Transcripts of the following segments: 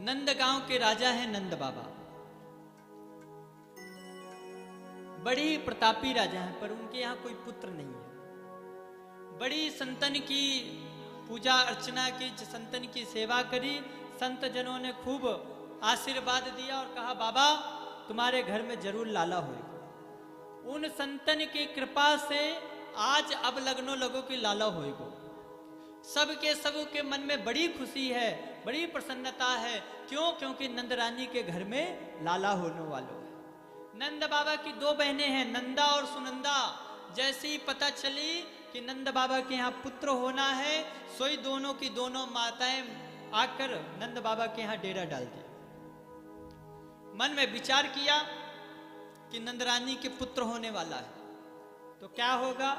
नंद गांव के राजा हैं नंद बाबा, बड़ी प्रतापी राजा हैं, पर उनके यहाँ कोई पुत्र नहीं है। बड़ी संतन की पूजा अर्चना की, संतन की सेवा करी, संत जनों ने खूब आशीर्वाद दिया और कहा बाबा तुम्हारे घर में जरूर लाला होएगा। उन संतन की कृपा से आज अब लगनों लोगों की लाला होएगा। सबके मन में बड़ी खुशी है, बड़ी प्रसन्नता है। क्यों? क्योंकि नंद रानी के घर में लाला होने वालों है। नंद बाबा की दो बहनें हैं, नंदा और सुनंदा। जैसे ही पता चली कि नंद बाबा के यहाँ पुत्र होना है, सोई दोनों की दोनों माताएं आकर नंद बाबा के यहाँ डेरा डाल दिया। मन में विचार किया कि नंद रानी के पुत्र होने वाला है, तो क्या होगा?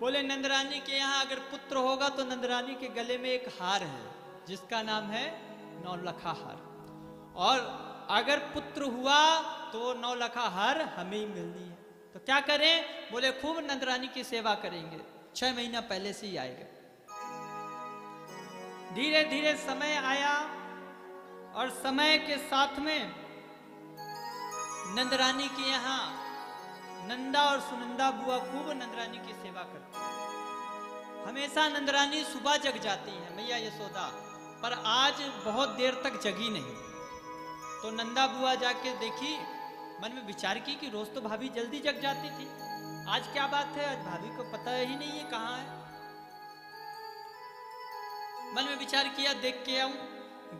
बोले नंद रानी के यहाँ अगर पुत्र होगा तो नंद रानी के गले में एक हार है जिसका नाम है नौलखा हार, और अगर पुत्र हुआ तो नौलखा हार हमें ही मिलनी है। तो क्या करें? बोले खूब नंद रानी की सेवा करेंगे। 6 महीना पहले से ही आएगा। धीरे धीरे समय आया और समय के साथ में नंद रानी के यहाँ नंदा और सुनंदा बुआ खूब नंदरानी की सेवा करती। हमेशा नंदरानी सुबह जग जाती है मैया यशोदा, पर आज बहुत देर तक जगी नहीं। तो नंदा बुआ जाके देखी, मन में विचार की कि रोज तो भाभी जल्दी जग जाती थी, आज क्या बात है? आज भाभी को पता ही नहीं है कहाँ है। मन में विचार किया, देख के आऊं।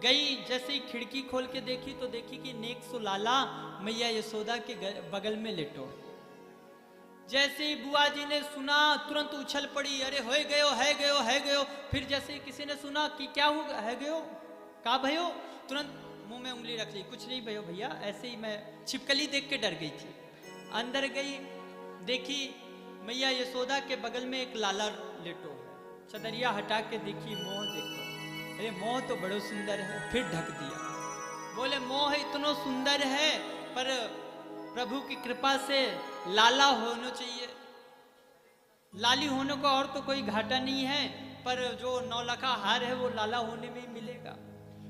गई, जैसे ही खिड़की खोल के देखी तो देखी कि नेक सुलाला मैया यशोदा के बगल में लेटो। जैसे ही बुआ जी ने सुना तुरंत उछल पड़ी, अरे होए गयो है गयो है गयो। फिर जैसे किसी ने सुना कि क्या हो है गयो, का भयो, तुरंत मुंह में उंगली रख ली, कुछ नहीं भयो भैया, ऐसे ही मैं छिपकली देख के डर गई थी। अंदर गई, देखी मैया यशोदा के बगल में एक लाला लेटो है। चदरिया हटा के देखी, मोह देखो, अरे मोह तो बड़ो सुंदर है। फिर ढक दिया। बोले मोह इतना सुंदर है पर प्रभु की कृपा से लाला होना चाहिए। लाली होने को और तो कोई घाटा नहीं है, पर जो नौलखा हार है वो लाला होने में ही मिलेगा।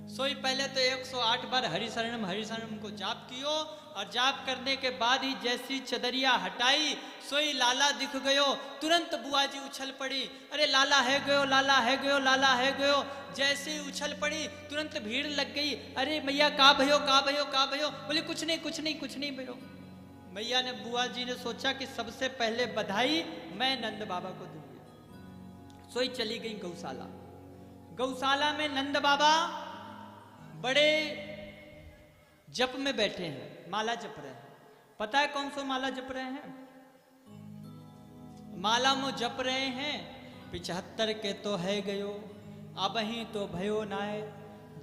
सोई पहले तो 108 बार हरि शरणम को जाप कियो, और जाप करने के बाद ही जैसी चदरिया हटाई सोई लाला दिख गयो। तुरंत बुआ जी उछल पड़ी, अरे लाला है गयो, लाला है गयो, लाला है गयो। जैसे ही उछल पड़ी तुरंत भीड़ लग गई, अरे मैया का भयो, का भयो, का भयो। बोले कुछ नहीं कुछ नहीं कुछ नहीं भयो। मैया ने, बुआ जी ने सोचा कि सबसे पहले बधाई मैं नंद बाबा को दूंगी। सोई चली गई गौशाला। गौशाला में नंद बाबा बड़े जप में बैठे हैं, माला जप रहे हैं। पता है कौन सा माला जप रहे हैं? माला में जप रहे हैं 75 के तो है गयो, अब ही तो भयो नाय,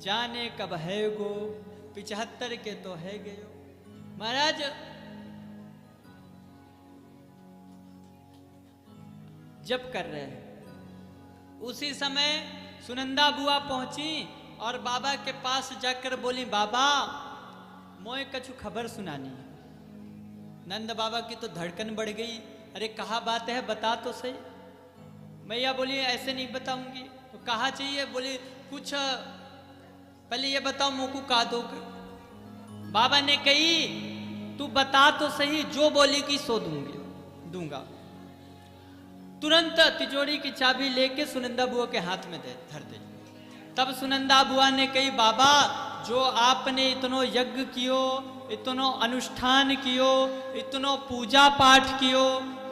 जाने कब है गो, 75 के तो है गयो। महाराज जप कर रहे हैं। उसी समय सुनंदा बुआ पहुंची और बाबा के पास जाकर बोली, बाबा मोए कछु खबर सुनानी है। नंद बाबा की तो धड़कन बढ़ गई, अरे कहा बात है, बता तो सही। मैया बोली ऐसे नहीं बताऊंगी। तो कहा चाहिए? बोली कुछ पहले ये बताओ मोकू का दोगे। बाबा ने कही तू बता तो सही, जो बोलेगी सो दूंगा। तुरंत तिजोरी की चाबी लेके सुनंदा बुआ के हाथ में धर दे। तब सुनंदा बुआ ने कही, बाबा जो आपने इतनो यज्ञ कियो, इतनो अनुष्ठान कियो, इतनो पूजा पाठ कियो,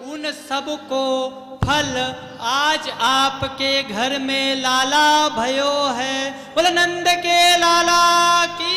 उन सब को फल आज आपके घर में लाला भयो है। बोले नंद के लाला की